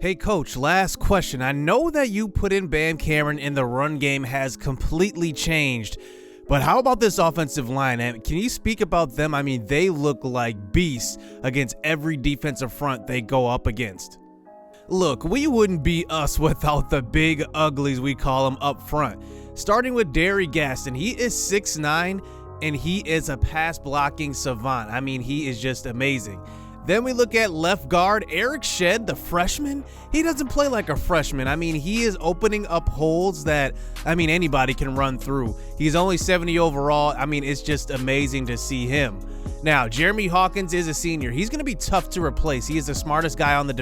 Hey coach, last question. I know that you put in Bam Cameron and the run game has completely changed, but how about this offensive line? And can you speak about them? I mean, they look like beasts against every defensive front they go up against. Look, we wouldn't be us without the big uglies, we call them, up front. Starting with Derry Gaston, he is 6'9", and he is a pass blocking savant. I mean, he is just amazing. Then we look at left guard, Eric Shedd, the freshman. He doesn't play like a freshman. I mean, he is opening up holes that, anybody can run through. He's only 70 overall. I mean, it's just amazing to see him. Now, Jeremy Hawkins is a senior. He's going to be tough to replace. He is the smartest guy on the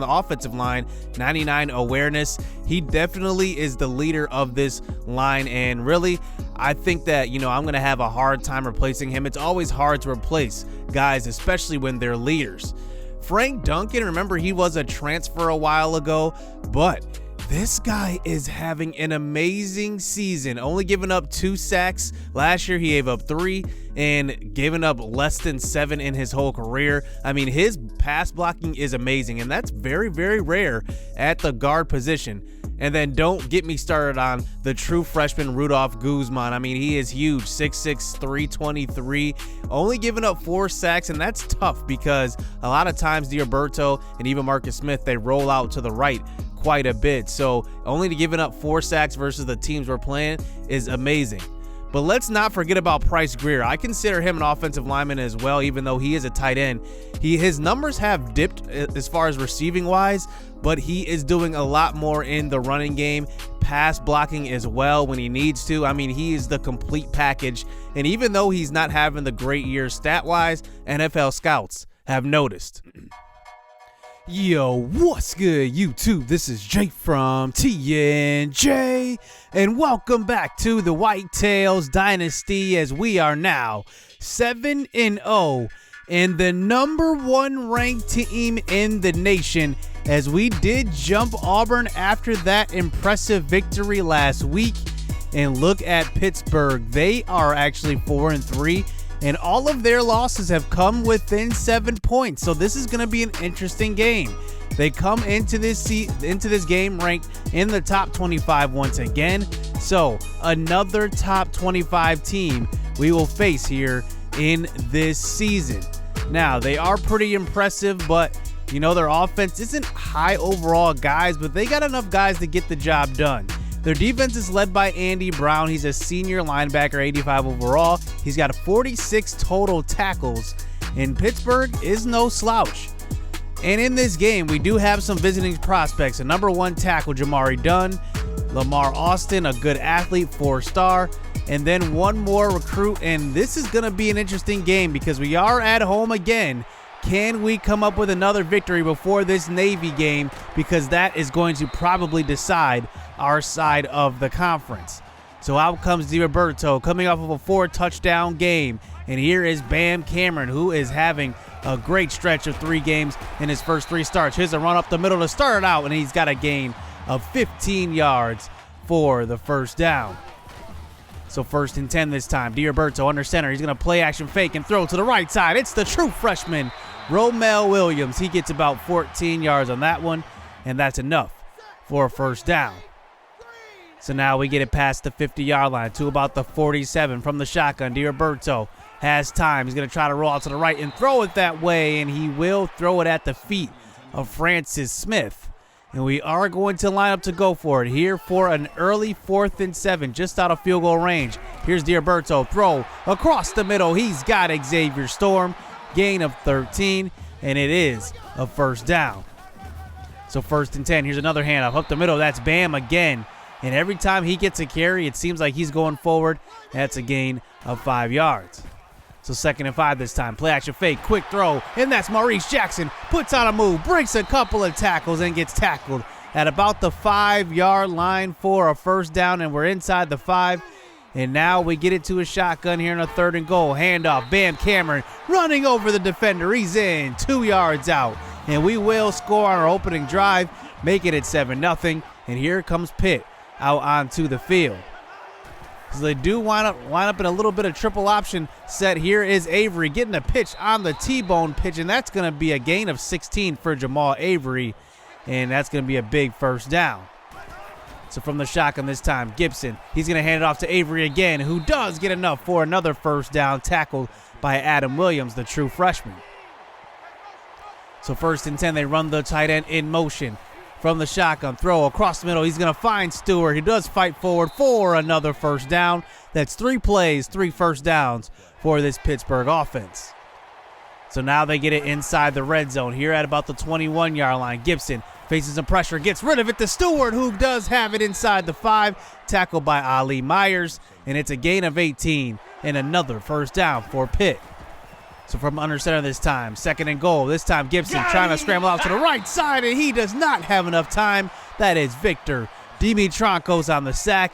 offensive line, 99 awareness. He definitely is the leader of this line, and really, I think that, I'm going to have a hard time replacing him. It's always hard to replace guys, especially when they're leaders. Frank Duncan, remember, he was a transfer a while ago, but this guy is having an amazing season, only giving up 2 sacks. Last year, he gave up 3 and giving up less than 7 in his whole career. I mean, his pass blocking is amazing, and that's very, very rare at the guard position. And then don't get me started on the true freshman Rudolph Guzman. I mean, he is huge, 6'6", 323, only giving up 4 sacks, and that's tough because a lot of times D'Alberto and even Marcus Smith, they roll out to the right quite a bit. So only to giving up 4 sacks versus the teams we're playing is amazing. But let's not forget about Bryce Greer. I consider him an offensive lineman as well, even though he is a tight end. His numbers have dipped as far as receiving wise, but he is doing a lot more in the running game, pass blocking as well when he needs to. I mean, he is the complete package. And even though he's not having the great year stat wise, NFL scouts have noticed. Yo, what's good, YouTube? This is Jake from TNJ, and welcome back to the Whitetails Dynasty, as we are now 7-0 and the #1 ranked team in the nation, as we did jump Auburn after that impressive victory last week. And look at Pittsburgh. They are actually 4-3. And all of their losses have come within 7 points. So this is going to be an interesting game. They come into this game ranked in the top 25 once again. So another top 25 team we will face here in this season. Now, they are pretty impressive, but their offense isn't high overall, guys, but they got enough guys to get the job done. Their defense is led by Andy Brown. He's a senior linebacker, 85 overall. He's got 46 total tackles, and Pittsburgh is no slouch. And in this game, we do have some visiting prospects. A #1 tackle, Jamari Dunn. Lamar Austin, a good athlete, 4-star. And then one more recruit, and this is going to be an interesting game because we are at home again. Can we come up with another victory before this Navy game? Because that is going to probably decide our side of the conference. So out comes D'Alberto coming off of a 4-touchdown game. And here is Bam Cameron, who is having a great stretch of 3 games in his first 3 starts. Here's a run up the middle to start it out, and he's got a gain of 15 yards for the first down. So 1st and 10 this time. D'Alberto under center. He's going to play action fake and throw to the right side. It's the true freshman, Romel Williams. He gets about 14 yards on that one, and that's enough for a first down. So now we get it past the 50-yard line to about the 47 from the shotgun. D'Alberto has time. He's going to try to roll out to the right and throw it that way, and he will throw it at the feet of Francis Smith. And we are going to line up to go for it here for an early 4th and 7, just out of field goal range. Here's D'Alberto, throw across the middle. He's got Xavier Storm, gain of 13, and it is a first down. So 1st and 10, here's another handoff up the middle. That's Bam again. And every time he gets a carry, it seems like he's going forward. That's a gain of 5 yards. So 2nd and 5 this time. Play action fake, quick throw, and that's Maurice Jackson. Puts on a move, breaks a couple of tackles, and gets tackled at about the 5-yard line for a first down, and we're inside the 5. And now we get it to a shotgun here in a 3rd and goal. Handoff, Bam Cameron running over the defender. He's in, 2 yards out. And we will score on our opening drive, making it 7-0. And here comes Pitt out onto the field. So they do wind up in a little bit of triple option set. Here is Avery getting a pitch on the T-bone pitch, and that's going to be a gain of 16 for Jamal Avery. and that's going to be a big first down. So from the shotgun this time, Gibson, he's going to hand it off to Avery again, who does get enough for another first down, tackled by Adam Williams, the true freshman. So 1st and 10, they run the tight end in motion. From the shotgun, throw across the middle. He's going to find Stewart. He does fight forward for another first down. That's 3 plays, 3 first downs for this Pittsburgh offense. So now they get it inside the red zone here at about the 21-yard line. Gibson faces some pressure, gets rid of it to Stewart, who does have it inside the 5, tackled by Ali Myers, and it's a gain of 18 and another first down for Pitt. So from under center this time, 2nd and goal. This time Gibson trying to scramble out to the right side, and he does not have enough time. That is Victor Dimitronkos on the sack,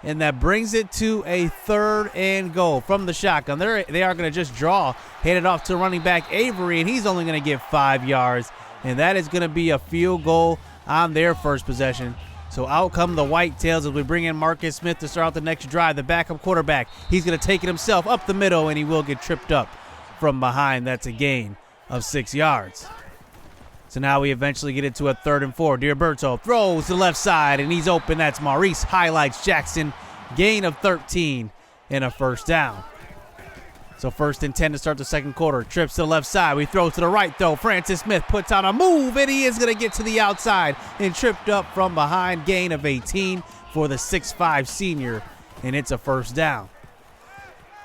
and that brings it to a 3rd and goal from the shotgun. They are going to just draw, hand it off to running back Avery, and he's only going to get 5 yards, and that is going to be a field goal on their first possession. So out come the Whitetails as we bring in Marcus Smith to start out the next drive, the backup quarterback. He's going to take it himself up the middle, and he will get tripped up from behind. That's a gain of 6 yards. So now we eventually get into a 3rd and 4. Diroberto throws to the left side, and he's open. That's Maurice highlights Jackson. Gain of 13 and a first down. So 1st and 10 to start the 2nd quarter. Trips to the left side. We throw to the right, though. Francis Smith puts on a move, and he is going to get to the outside and tripped up from behind. Gain of 18 for the 6'5 senior, and it's a first down.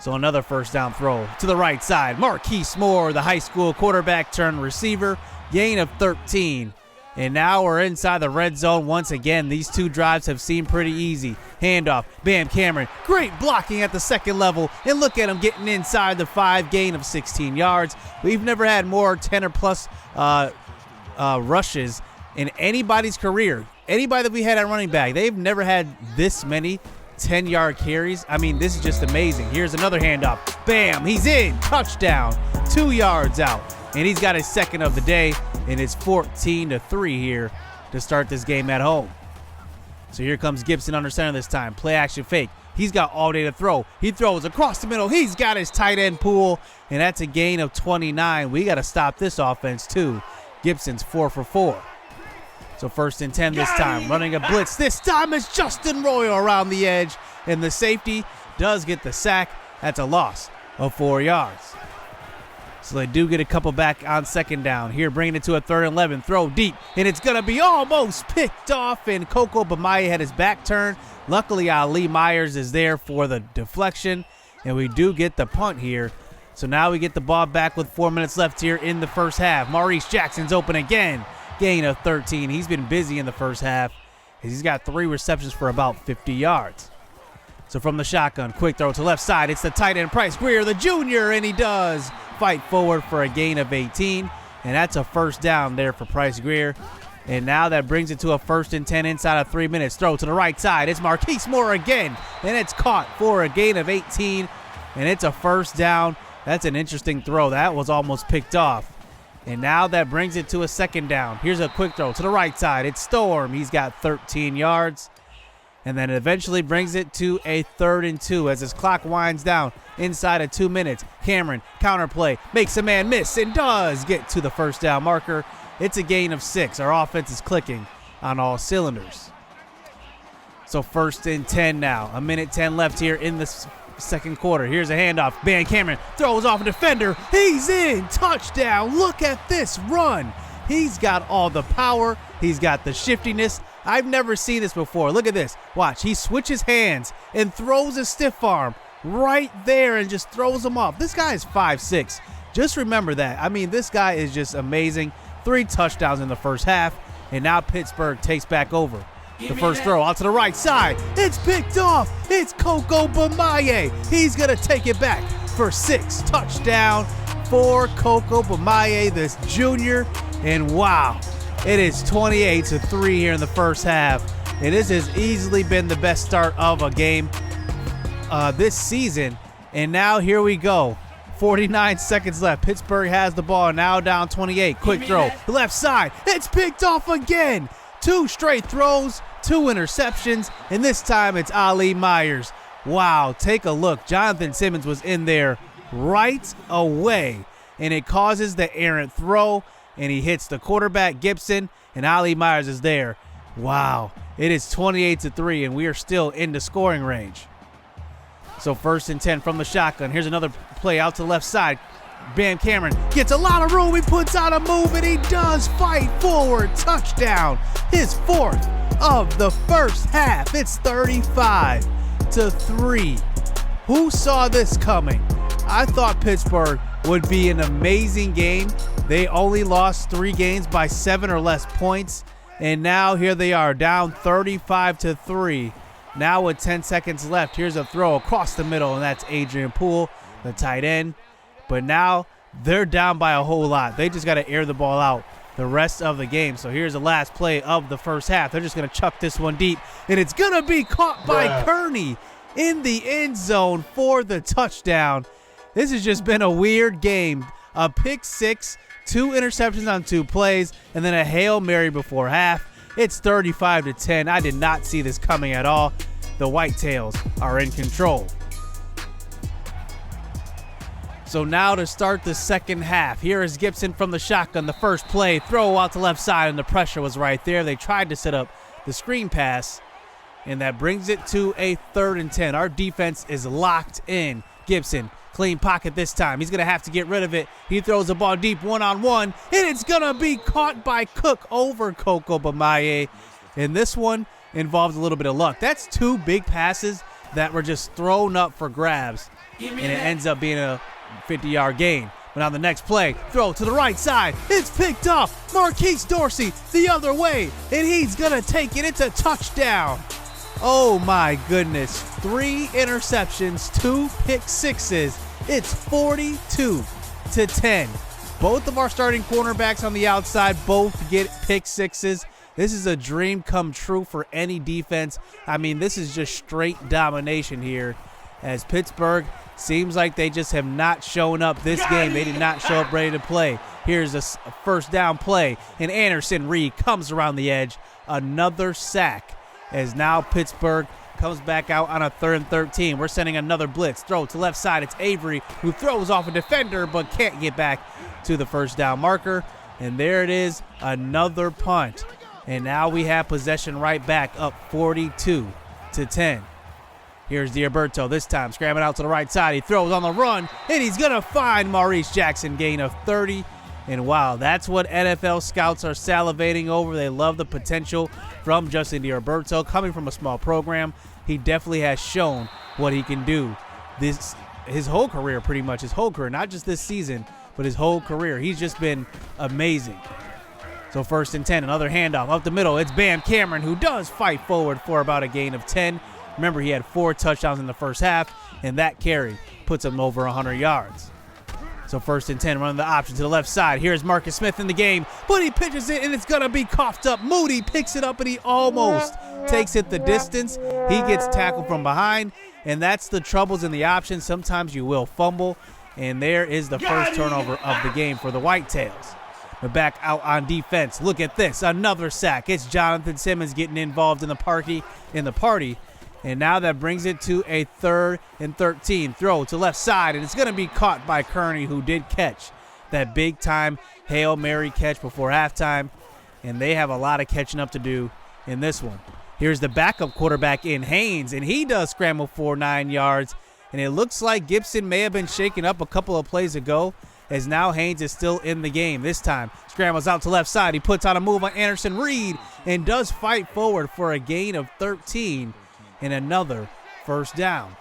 So another first down throw to the right side. Marquise Moore, the high school quarterback turned receiver. Gain of 13. And now we're inside the red zone once again. These 2 drives have seemed pretty easy. Handoff, Bam Cameron. Great blocking at the 2nd level. And look at him getting inside the 5, gain of 16 yards. We've never had more 10 or plus rushes in anybody's career. Anybody that we had at running back, they've never had this many 10-yard carries. I mean, this is just amazing. Here's another handoff. Bam, he's in. Touchdown. 2 yards out. And he's got his 2nd of the day, and it's 14-3 here to start this game at home. So here comes Gibson under center this time. Play action fake. He's got all day to throw. He throws across the middle. He's got his tight end pool, and that's a gain of 29. We got to stop this offense too. Gibson's 4 for 4. So 1st and 10 this time. Running a blitz. This time it's Justin Royal around the edge, and the safety does get the sack. That's a loss of 4 yards. So they do get a couple back on 2nd down. Here bringing it to a 3rd and 11. Throw deep, and it's going to be almost picked off, and Coco Bamaye had his back turned. Luckily, Ali Myers is there for the deflection, and we do get the punt here. So now we get the ball back with 4 minutes left here in the first half. Maurice Jackson's open again. Gain of 13. He's been busy in the first half. He's got 3 receptions for about 50 yards. So from the shotgun, quick throw to left side. It's the tight end Price Greer, the junior, and he does fight forward for a gain of 18. And that's a first down there for Price Greer. And now that brings it to a 1st and 10 inside of 3 minutes. Throw to the right side. It's Marquise Moore again. And it's caught for a gain of 18. And it's a first down. That's an interesting throw. That was almost picked off. And now that brings it to a 2nd down. Here's a quick throw to the right side. It's Storm. He's got 13 yards. And then it eventually brings it to a 3rd and 2 as his clock winds down inside of 2 minutes. Cameron, counterplay, makes a man miss and does get to the first down marker. It's a gain of 6. Our offense is clicking on all cylinders. So 1st and 10 now. 1:10 left here in the 2nd quarter. Here's a handoff. Van Cameron throws off a defender. He's in. Touchdown. Look at this run. He's got all the power. He's got the shiftiness. I've never seen this before. Look at this. Watch. He switches hands and throws a stiff arm right there and just throws him off. This guy is 5'6". Just remember that. I mean, this guy is just amazing. 3 touchdowns in the first half, and now Pittsburgh takes back over. The first throw out to the right side. It's picked off. It's Coco Bamaye. He's going to take it back for 6. Touchdown for Coco Bamaye, this junior. And wow, it is 28-3 here in the first half. And this has easily been the best start of a game this season. And now here we go. 49 seconds left. Pittsburgh has the ball, now down 28. Quick throw, left side. It's picked off again. 2 straight throws, 2 interceptions, and this time it's Ali Myers. Wow, take a look. Jonathan Simmons was in there right away, and it causes the errant throw. and he hits the quarterback, Gibson, and Ali Myers is there. Wow, it is 28-3, and we are still in the scoring range. So 1st and 10 from the shotgun. Here's another play out to the left side. Bam Cameron gets a lot of room. He puts out a move, and he does fight forward. Touchdown. His 4th of the first half. It's 35-3. Who saw this coming? I thought Pittsburgh would be an amazing game. They only lost 3 games by 7 or less points, and now here they are down 35-3. Now with 10 seconds left, here's a throw across the middle, and that's Adrian Poole, the tight end. But now they're down by a whole lot. They just got to air the ball out the rest of the game. So here's the last play of the first half. They're just going to chuck this one deep, and it's going to be caught by Kearney in the end zone for the touchdown. This has just been a weird game. A pick 6, 2 interceptions on 2 plays, and then a Hail Mary before half. It's 35-10. I did not see this coming at all. The Whitetails are in control. So now to start the second half, here is Gibson from the shotgun. The first play, throw out to left side, and the pressure was right there. They tried to set up the screen pass, and that brings it to a 3rd and 10. Our defense is locked in. Gibson, clean pocket this time. He's going to have to get rid of it. He throws the ball deep one-on-one, and it's going to be caught by Cook over Coco Bamaye. And this one involves a little bit of luck. That's 2 big passes that were just thrown up for grabs, and it ends up being a 50-yard gain. But on the next play, throw to the right side. It's picked off. Marquise Dorsey the other way, and he's going to take it. It's a touchdown. Oh, my goodness. 3 interceptions, 2 pick 6s. It's 42-10. Both of our starting cornerbacks on the outside both get pick 6s. This is a dream come true for any defense. I mean, this is just straight domination here, as Pittsburgh seems like they just have not shown up this game. They did not show up ready to play. Here's a first down play, and Anderson Reed comes around the edge. Another sack, as now Pittsburgh comes back out on a 3rd and 13. We're sending another blitz. Throw to left side. It's Avery, who throws off a defender but can't get back to the first down marker. And there it is, another punt. And now we have possession right back, up 42-10. Here's D'Alberto this time, scrambling out to the right side. He throws on the run, and he's going to find Maurice Jackson, gain of 30. And wow, that's what NFL scouts are salivating over. They love the potential from Justin D'Alberto. Coming from a small program, he definitely has shown what he can do. His whole career, pretty much, his whole career, not just this season, but his whole career. He's just been amazing. So 1st and 10, another handoff up the middle. It's Bam Cameron, who does fight forward for about a gain of 10. Remember, he had 4 touchdowns in the first half, and that carry puts him over 100 yards. So 1st and 10, running the option to the left side. Here's Marcus Smith in the game, but he pitches it, and it's going to be coughed up. Moody picks it up, and he almost takes it the distance. He gets tackled from behind, and that's the troubles in the option. Sometimes you will fumble, and there is the first turnover of the game for the Whitetails. But back out on defense. Look at this, another sack. It's Jonathan Simmons getting involved in the party. And now that brings it to a 3rd and 13. Throw to left side, and it's going to be caught by Kearney, who did catch that big-time Hail Mary catch before halftime. And they have a lot of catching up to do in this one. Here's the backup quarterback in Haynes, and he does scramble for 9 yards. And it looks like Gibson may have been shaken up a couple of plays ago, as now Haynes is still in the game. This time, scrambles out to left side. He puts on a move on Anderson Reed and does fight forward for a gain of 13 and another first down.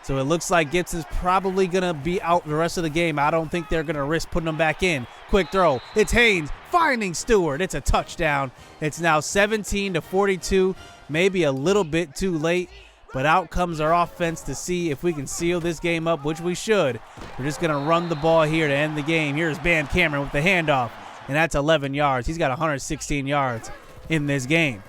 So it looks like Gibson's probably going to be out the rest of the game. I don't think they're going to risk putting him back in. Quick throw. It's Haynes finding Stewart. It's a touchdown. It's now 17-42, maybe a little bit too late. But out comes our offense to see if we can seal this game up, which we should. We're just going to run the ball here to end the game. Here's Bam Cameron with the handoff, and that's 11 yards. He's got 116 yards in this game.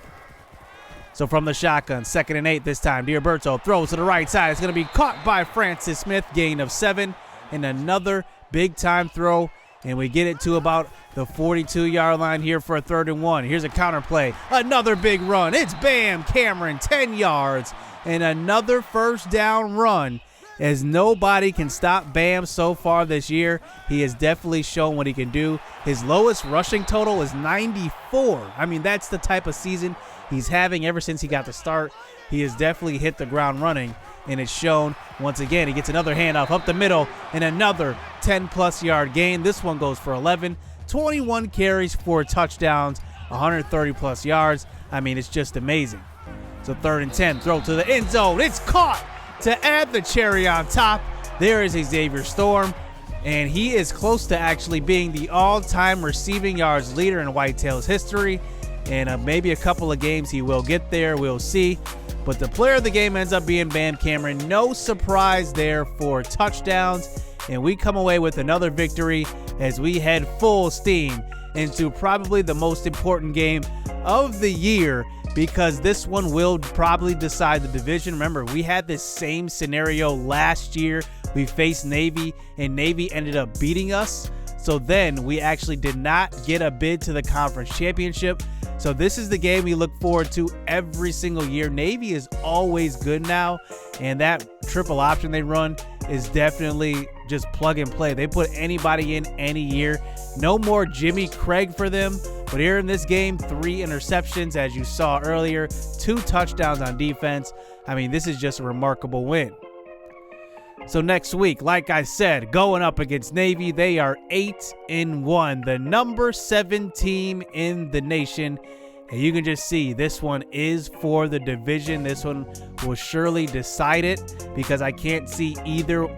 So from the shotgun, 2nd and 8 this time. D'Alberto throws to the right side. It's going to be caught by Francis Smith, gain of 7, and another big-time throw. And we get it to about the 42-yard line here for a 3rd and 1. Here's a counter play. Another big run. It's Bam Cameron, 10 yards, and another first down run. as nobody can stop Bam so far this year. He has definitely shown what he can do. His lowest rushing total is 94. I mean, that's the type of season he's having ever since he got the start. He has definitely hit the ground running, and it's shown. Once again, he gets another handoff up the middle and another 10-plus yard gain. This one goes for 11, 21 carries, 4 touchdowns, 130-plus yards. I mean, it's just amazing. So 3rd and 10, throw to the end zone. It's caught to add the cherry on top. There is Xavier Storm, and he is close to actually being the all-time receiving yards leader in Whitetails history. And maybe a couple of games he will get there. We'll see. But the player of the game ends up being Bam Cameron. No surprise there for touchdowns. And we come away with another victory as we head full steam into probably the most important game of the year, because this one will probably decide the division. Remember, we had this same scenario last year. We faced Navy, and Navy ended up beating us. So then we actually did not get a bid to the conference championship. So this is the game we look forward to every single year. Navy is always good now, and that triple option they run is definitely just plug and play. They put anybody in any year. No more Jimmy Craig for them. But here in this game, 3 interceptions, as you saw earlier, 2 touchdowns on defense. I mean, this is just a remarkable win. So next week, like I said, going up against Navy, they are 8-1, the number 7 team in the nation. And you can just see this one is for the division. This one will surely decide it, because I can't see either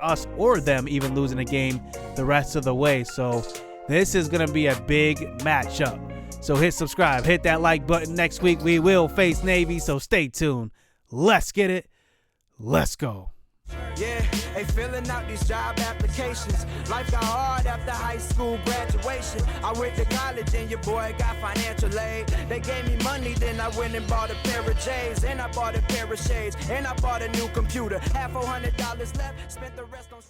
us or them even losing a game the rest of the way. So this is going to be a big matchup. So hit subscribe, hit that like button. Next week we will face Navy, so stay tuned. Let's get it. Let's go. Yeah, they filling out these job applications. Life got hard after high school graduation. I went to college and your boy got financial aid. They gave me money, then I went and bought a pair of J's. And I bought a pair of shades. And I bought a new computer. Had $400 left, spent the rest on